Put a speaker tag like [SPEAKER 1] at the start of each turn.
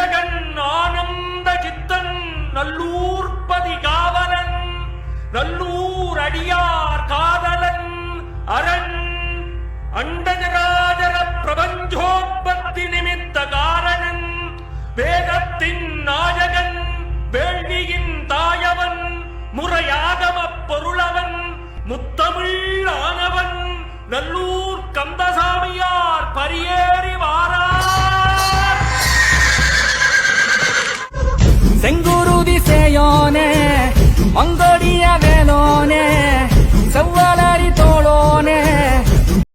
[SPEAKER 1] ரட்சகன் ஆனந்த சித்தன் நல்லூர்பதி காவலன் நல்லூர் அடியார் காதலன் அரண் அண்டஜராஜர பிரபஞ்சோற்பத்தி நிமித்த காரணன் வேதத்தின் நாயகன் வேள்வியின் தாயவன் முறையாகமப் பொருளவன் முத்தமிழ் ஆனவன் நல்லூர் கந்தசாமியார் பரியேறி வாரார்.
[SPEAKER 2] செங்குருதி சேயோனே மங்கோடிய வேலோனே செவ்வல